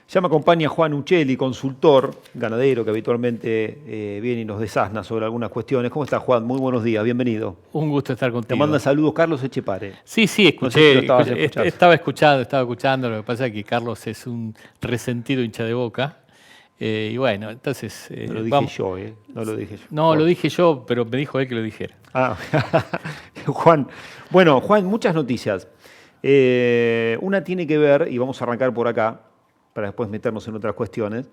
Ya me acompaña Juan Uccelli, consultor ganadero que habitualmente viene y nos desasna sobre algunas cuestiones. ¿Cómo estás, Juan? Muy buenos días, bienvenido. Un gusto estar Te manda contigo. saludos Carlos Echepare. Sí, sí, No sé si lo escuché, estabas escuchando. estaba escuchando. Lo que pasa es que Carlos es un resentido hincha de Boca. Y bueno, entonces, No lo dije vamos. yo, ¿eh? No lo dije yo. No, lo Bueno. dije yo, pero me dijo él que lo dijera. Ah, Juan. Bueno, Juan, muchas noticias. Una tiene que ver, y vamos a arrancar por acá, para después meternos en otras cuestiones.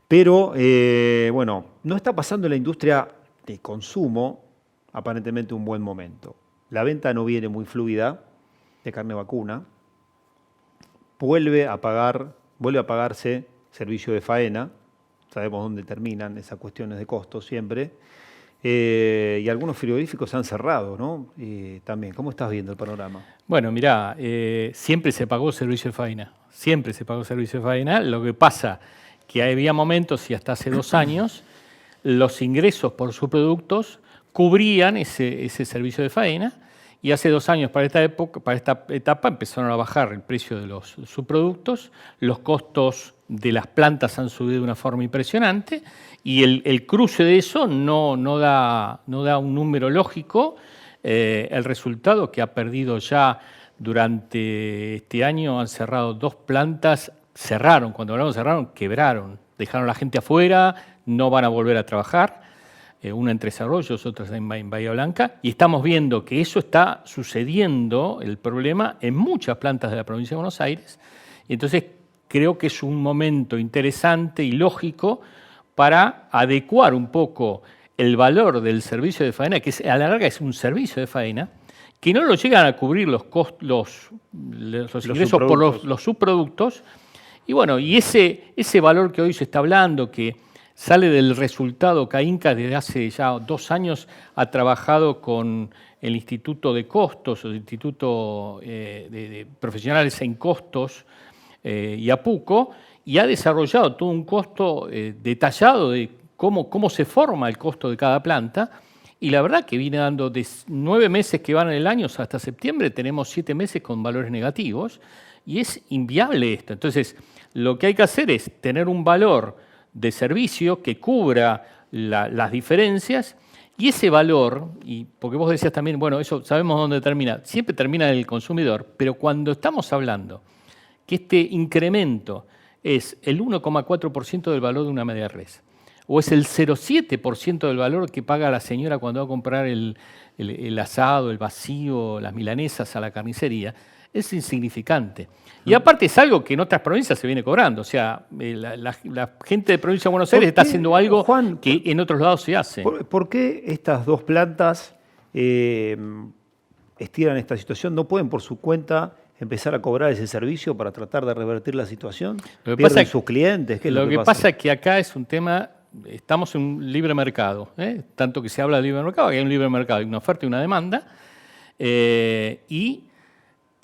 Pero, bueno, no está pasando en la industria de consumo aparentemente un buen momento. La venta no viene muy fluida de carne vacuna. Vuelve a pagarse servicio de faena. Sabemos dónde terminan esas cuestiones de costos siempre. Y algunos frigoríficos han cerrado, ¿no? También, ¿cómo estás viendo el panorama? Bueno, mirá, siempre se pagó servicio de faena. Siempre se pagó servicio de faena. Lo que pasa que había momentos, y hasta hace 2 años, los ingresos por subproductos cubrían ese servicio de faena. Y hace 2 años para esta etapa empezaron a bajar el precio de los subproductos, los costos de las plantas han subido de una forma impresionante y el cruce de eso no da un número lógico. El resultado que ha perdido ya durante este año, han cerrado 2 plantas, cuando hablamos cerraron, quebraron, dejaron a la gente afuera, no van a volver a trabajar. Una en Tres Arroyos, otra en Bahía Blanca, y estamos viendo que eso está sucediendo, el problema, en muchas plantas de la provincia de Buenos Aires, y entonces creo que es un momento interesante y lógico para adecuar un poco el valor del servicio de faena, que a la larga es un servicio de faena, que no lo llegan a cubrir los ingresos por los subproductos, y bueno, y ese valor que hoy se está hablando, que sale del resultado que INCA desde hace ya 2 años ha trabajado con el Instituto de Costos, o el Instituto de Profesionales en Costos y APUCO, y ha desarrollado todo un costo detallado de cómo se forma el costo de cada planta. Y la verdad que viene dando de 9 meses que van en el año hasta septiembre, tenemos 7 meses con valores negativos, y es inviable esto. Entonces, lo que hay que hacer es tener un valor de servicio que cubra las diferencias, y ese valor, y porque vos decías también, bueno, eso sabemos dónde termina, siempre termina en el consumidor, pero cuando estamos hablando que este incremento es el 1,4% del valor de una media res, o es el 0,7% del valor que paga la señora cuando va a comprar el asado, el vacío, las milanesas a la carnicería, es insignificante. Y aparte es algo que en otras provincias se viene cobrando. O sea, la gente de provincia de Buenos Aires está haciendo algo, Juan, que en otros lados se hace. ¿Por qué estas 2 plantas estiran esta situación? ¿No pueden por su cuenta empezar a cobrar ese servicio para tratar de revertir la situación? ¿Pierden sus clientes? ¿Qué es lo que pasa es que acá es un tema, estamos en un libre mercado, tanto que se habla de libre mercado, que hay un libre mercado, hay una oferta y una demanda, y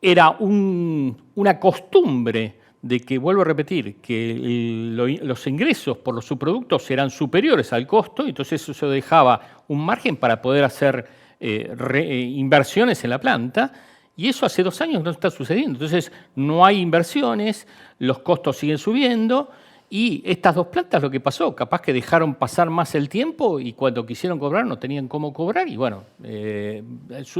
era una costumbre de que, vuelvo a repetir, que los ingresos por los subproductos eran superiores al costo, y entonces eso dejaba un margen para poder hacer inversiones en la planta, y eso hace 2 años no está sucediendo. Entonces no hay inversiones, los costos siguen subiendo, y estas 2 plantas lo que pasó, capaz que dejaron pasar más el tiempo y cuando quisieron cobrar no tenían cómo cobrar, y bueno,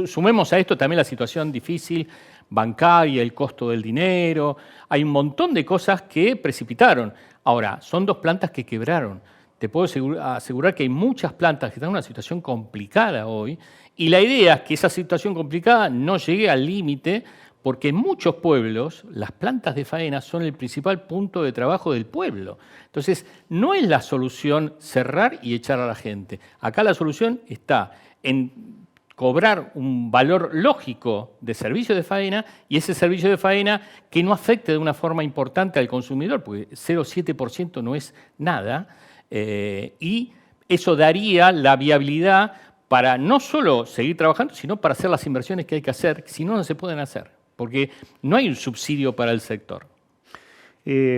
sumemos a esto también la situación difícil bancaria, el costo del dinero, hay un montón de cosas que precipitaron. Ahora, son 2 plantas que quebraron. Te puedo asegurar que hay muchas plantas que están en una situación complicada hoy, y la idea es que esa situación complicada no llegue al límite, porque en muchos pueblos las plantas de faena son el principal punto de trabajo del pueblo. Entonces, no es la solución cerrar y echar a la gente. Acá la solución está en cobrar un valor lógico de servicio de faena, y ese servicio de faena que no afecte de una forma importante al consumidor, porque 0,7% no es nada, y eso daría la viabilidad para no solo seguir trabajando, sino para hacer las inversiones que hay que hacer, si no, no se pueden hacer, porque no hay un subsidio para el sector.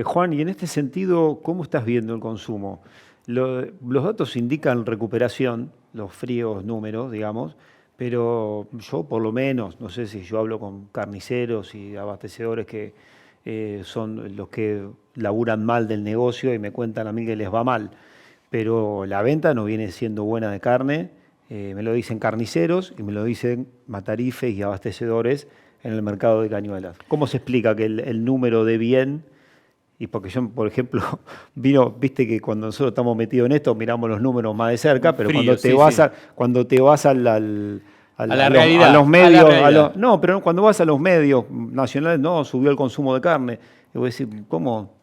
Juan, y en este sentido, ¿cómo estás viendo el consumo? Los datos indican recuperación, los fríos números, digamos, pero yo por lo menos, no sé si yo hablo con carniceros y abastecedores que son los que laburan mal del negocio y me cuentan a mí que les va mal. Pero la venta no viene siendo buena de carne, me lo dicen carniceros y me lo dicen matarifes y abastecedores en el mercado de Cañuelas. ¿Cómo se explica que el número de bien, y porque yo, por ejemplo, viste que cuando nosotros estamos metidos en esto miramos los números más de cerca, pero Frío, cuando te vas a la los realidad, medios, a la realidad. no, pero cuando vas a los medios nacionales, no, subió el consumo de carne. Y voy a decir, ¿cómo?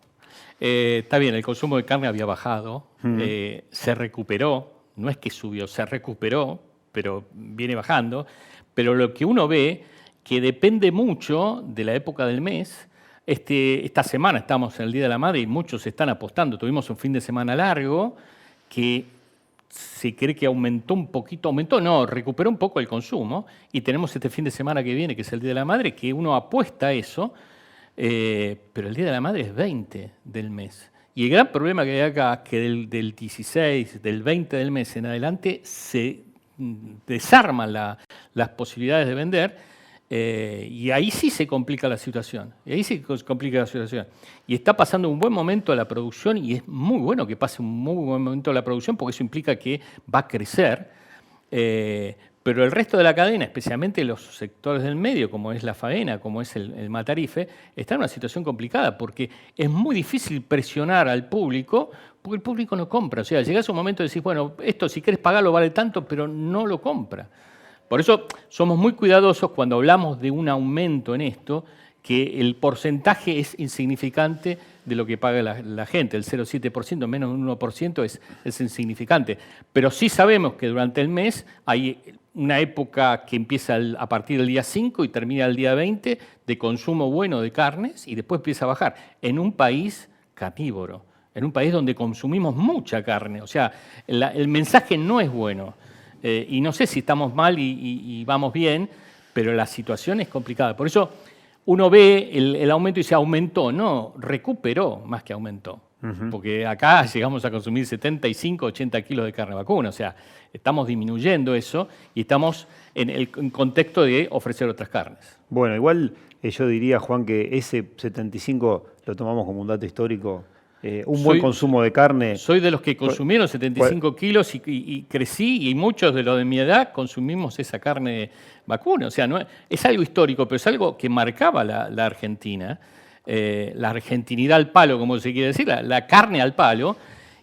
Está bien, el consumo de carne había bajado, se recuperó, no es que subió, se recuperó, pero viene bajando. Pero lo que uno ve, que depende mucho de la época del mes. Esta semana estamos en el Día de la Madre y muchos están apostando. Tuvimos un fin de semana largo que se cree que aumentó un poquito, recuperó un poco el consumo. Y tenemos este fin de semana que viene, que es el Día de la Madre, que uno apuesta a eso. Pero el Día de la Madre es 20 del mes. Y el gran problema que hay acá es que del 16, del 20 del mes en adelante se desarman las posibilidades de vender y ahí sí se complica la situación. Y está pasando un buen momento a la producción y es muy bueno que pase un muy buen momento a la producción porque eso implica que va a crecer. Pero el resto de la cadena, especialmente los sectores del medio, como es la faena, como es el matarife, está en una situación complicada porque es muy difícil presionar al público porque el público no compra. O sea, llegás a un momento y decís, bueno, esto si querés pagarlo vale tanto, pero no lo compra. Por eso somos muy cuidadosos cuando hablamos de un aumento en esto, que el porcentaje es insignificante de lo que paga la gente. El 0,7%, menos de un 1% es insignificante. Pero sí sabemos que durante el mes hay una época que empieza a partir del día 5 y termina el día 20 de consumo bueno de carnes y después empieza a bajar. En un país carnívoro, en un país donde consumimos mucha carne. O sea, el mensaje no es bueno. Y no sé si estamos mal y vamos bien, pero la situación es complicada. Por eso uno ve el aumento y dice aumentó. No, recuperó más que aumentó. Porque acá llegamos a consumir 75, 80 kilos de carne vacuna. O sea, estamos disminuyendo eso y estamos en el contexto de ofrecer otras carnes. Bueno, igual yo diría, Juan, que ese 75 lo tomamos como un dato histórico. Buen consumo de carne. Soy de los que consumieron 75 kilos y crecí, y muchos de los de mi edad consumimos esa carne vacuna. O sea, no es algo histórico, pero es algo que marcaba la Argentina. La argentinidad al palo, como se quiere decir, la carne al palo.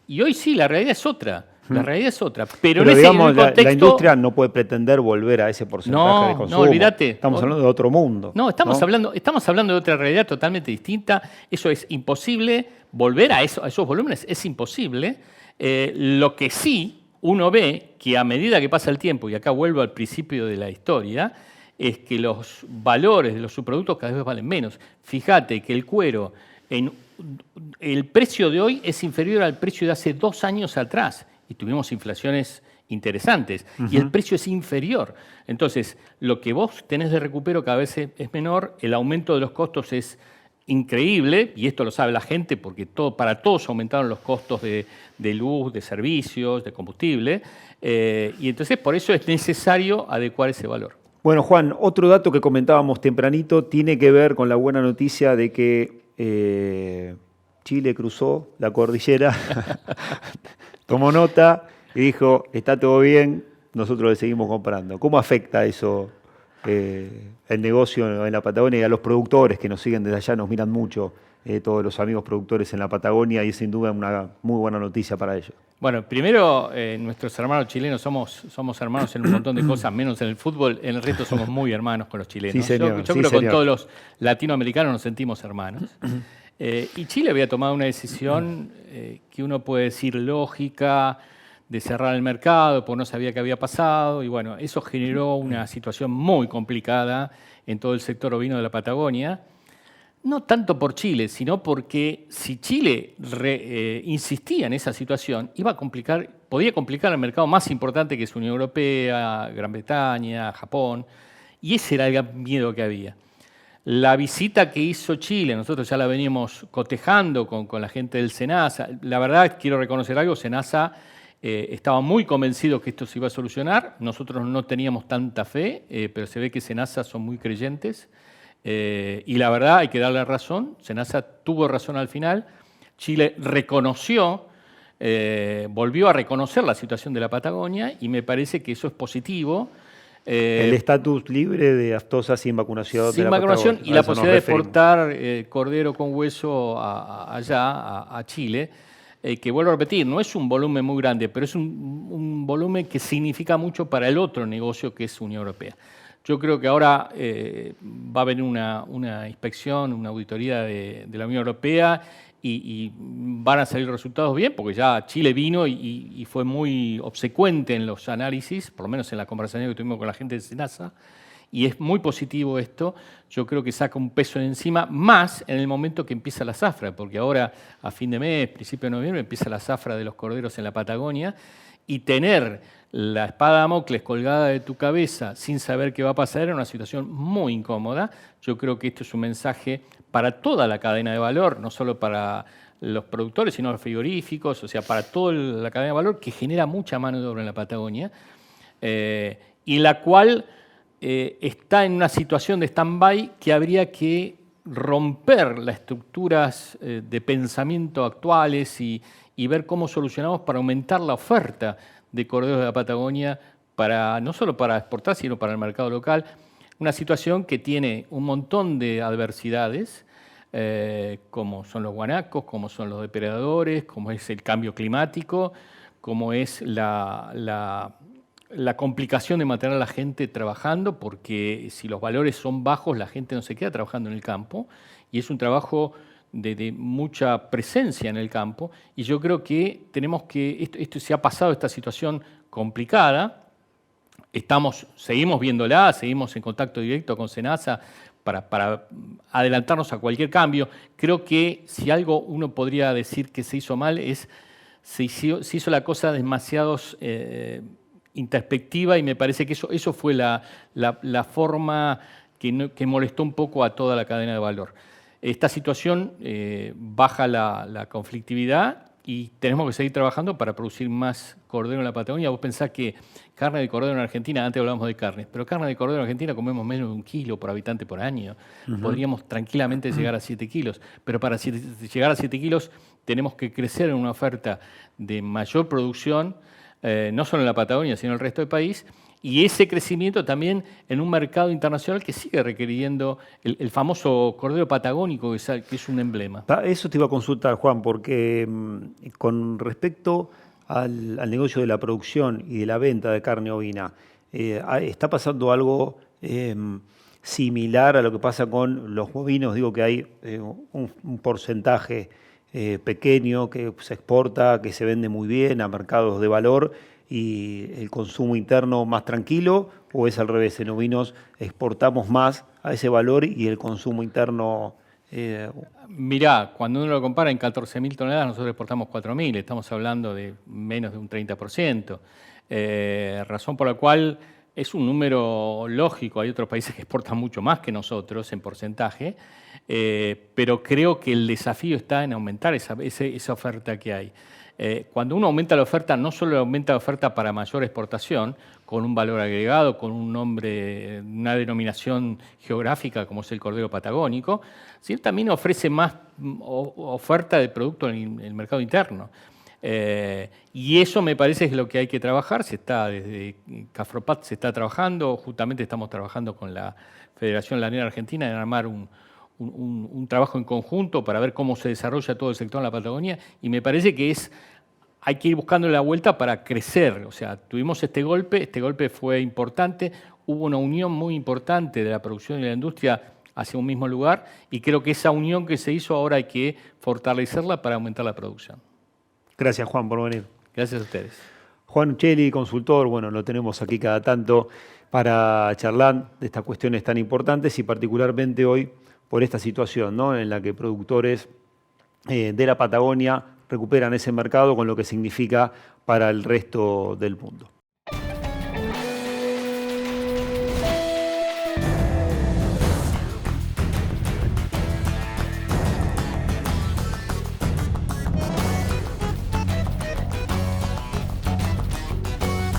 Y hoy sí, la realidad es otra. La realidad es otra. Pero digamos, la industria no puede pretender volver a ese porcentaje de consumo. No, olvídate. Estamos hablando de otro mundo. No, estamos hablando de otra realidad totalmente distinta. Eso es imposible. Volver a esos volúmenes es imposible. Lo que sí uno ve que a medida que pasa el tiempo, y acá vuelvo al principio de la historia, es que los valores de los subproductos cada vez valen menos. Fíjate que el cuero, el precio de hoy es inferior al precio de hace 2 años atrás. Y tuvimos inflaciones interesantes, y el precio es inferior. Entonces, lo que vos tenés de recupero cada vez es menor, el aumento de los costos es increíble, y esto lo sabe la gente porque para todos aumentaron los costos de luz, de servicios, de combustible, y entonces por eso es necesario adecuar ese valor. Bueno, Juan, otro dato que comentábamos tempranito tiene que ver con la buena noticia de que Chile cruzó la cordillera, tomó nota y dijo, está todo bien, nosotros le seguimos comprando. ¿Cómo afecta eso el negocio en la Patagonia y a los productores que nos siguen desde allá? Nos miran mucho todos los amigos productores en la Patagonia y es sin duda una muy buena noticia para ellos. Bueno, primero, nuestros hermanos chilenos somos hermanos en un montón de cosas, menos en el fútbol. En el resto somos muy hermanos con los chilenos. Sí, señor. Yo creo que con todos los latinoamericanos nos sentimos hermanos. Y Chile había tomado una decisión que uno puede decir lógica, de cerrar el mercado, porque no sabía qué había pasado. Y bueno, eso generó una situación muy complicada en todo el sector ovino de la Patagonia. No tanto por Chile, sino porque si Chile insistía en esa situación, podía complicar el mercado más importante que es Unión Europea, Gran Bretaña, Japón, y ese era el gran miedo que había. La visita que hizo Chile, nosotros ya la veníamos cotejando con la gente del SENASA. La verdad, quiero reconocer algo, SENASA estaba muy convencido que esto se iba a solucionar. Nosotros no teníamos tanta fe, pero se ve que SENASA son muy creyentes. Y la verdad, hay que darle razón. SENASA tuvo razón al final. Chile reconoció, volvió a reconocer la situación de la Patagonia y me parece que eso es positivo. El estatus libre de aftosa sin vacunación de Sin la vacunación Patagonia. y A la eso nos posibilidad de referimos. exportar cordero con hueso allá, a Chile, que vuelvo a repetir, no es un volumen muy grande, pero es un volumen que significa mucho para el otro negocio que es Unión Europea. Yo creo que ahora va a haber una inspección, una auditoría de la Unión Europea y van a salir resultados bien, porque ya Chile vino y fue muy obsecuente en los análisis, por lo menos en la conversación que tuvimos con la gente de SENASA, y es muy positivo esto. Yo creo que saca un peso de encima, más en el momento que empieza la zafra, porque ahora a fin de mes, principio de noviembre, empieza la zafra de los corderos en la Patagonia, y tener la espada de Damocles colgada de tu cabeza sin saber qué va a pasar era una situación muy incómoda. Yo creo que esto es un mensaje para toda la cadena de valor, no solo para los productores, sino los frigoríficos, o sea, para toda la cadena de valor que genera mucha mano de obra en la Patagonia, y la cual está en una situación de stand-by que habría que romper las estructuras de pensamiento actuales y ver cómo solucionamos para aumentar la oferta de corderos de la Patagonia, no solo para exportar, sino para el mercado local. Una situación que tiene un montón de adversidades, como son los guanacos, como son los depredadores, como es el cambio climático, como es la complicación de mantener a la gente trabajando, porque si los valores son bajos, la gente no se queda trabajando en el campo, y es un trabajo de mucha presencia en el campo, y yo creo que tenemos que, esto se ha pasado, esta situación complicada, seguimos viéndola, seguimos en contacto directo con SENASA para adelantarnos a cualquier cambio. Creo que si algo uno podría decir que se hizo mal es se hizo la cosa demasiado introspectiva, y me parece que eso fue la forma que molestó un poco a toda la cadena de valor. Esta situación baja la conflictividad y tenemos que seguir trabajando para producir más cordero en la Patagonia. Vos pensás que carne de cordero en Argentina, antes hablábamos de carnes, pero carne de cordero en Argentina comemos menos de 1 kilo por habitante por año. Podríamos tranquilamente llegar a 7 kilos, pero para llegar a 7 kilos tenemos que crecer en una oferta de mayor producción, no solo en la Patagonia, sino en el resto del país, y ese crecimiento también en un mercado internacional que sigue requiriendo el famoso cordero patagónico, que es un emblema. Eso te iba a consultar, Juan, porque con respecto al negocio de la producción y de la venta de carne ovina, ¿está pasando algo similar a lo que pasa con los bovinos? Digo que hay un porcentaje pequeño que se exporta, que se vende muy bien a mercados de valor, y el consumo interno más tranquilo, ¿o es al revés? En ovinos exportamos más a ese valor y el consumo interno... Mirá, cuando uno lo compara en 14.000 toneladas, nosotros exportamos 4.000, estamos hablando de menos de un 30%, razón por la cual es un número lógico. Hay otros países que exportan mucho más que nosotros en porcentaje, pero creo que el desafío está en aumentar esa oferta que hay. Cuando uno aumenta la oferta, no solo aumenta la oferta para mayor exportación, con un valor agregado, con un nombre, una denominación geográfica como es el cordero patagónico, sino también ofrece más oferta de producto en el mercado interno. Y eso me parece es lo que hay que trabajar. Desde Cafropat se está trabajando, justamente estamos trabajando con la Federación Lanera Argentina en armar un trabajo en conjunto para ver cómo se desarrolla todo el sector en la Patagonia, y me parece que hay que ir buscando la vuelta para crecer. O sea, tuvimos este golpe fue importante, hubo una unión muy importante de la producción y la industria hacia un mismo lugar, y creo que esa unión que se hizo ahora hay que fortalecerla para aumentar la producción. Gracias, Juan, por venir. Gracias a ustedes. Juan Ucheli, consultor, bueno, lo tenemos aquí cada tanto para charlar de estas cuestiones tan importantes, y particularmente hoy por esta situación, ¿no?, en la que productores de la Patagonia recuperan ese mercado con lo que significa para el resto del mundo.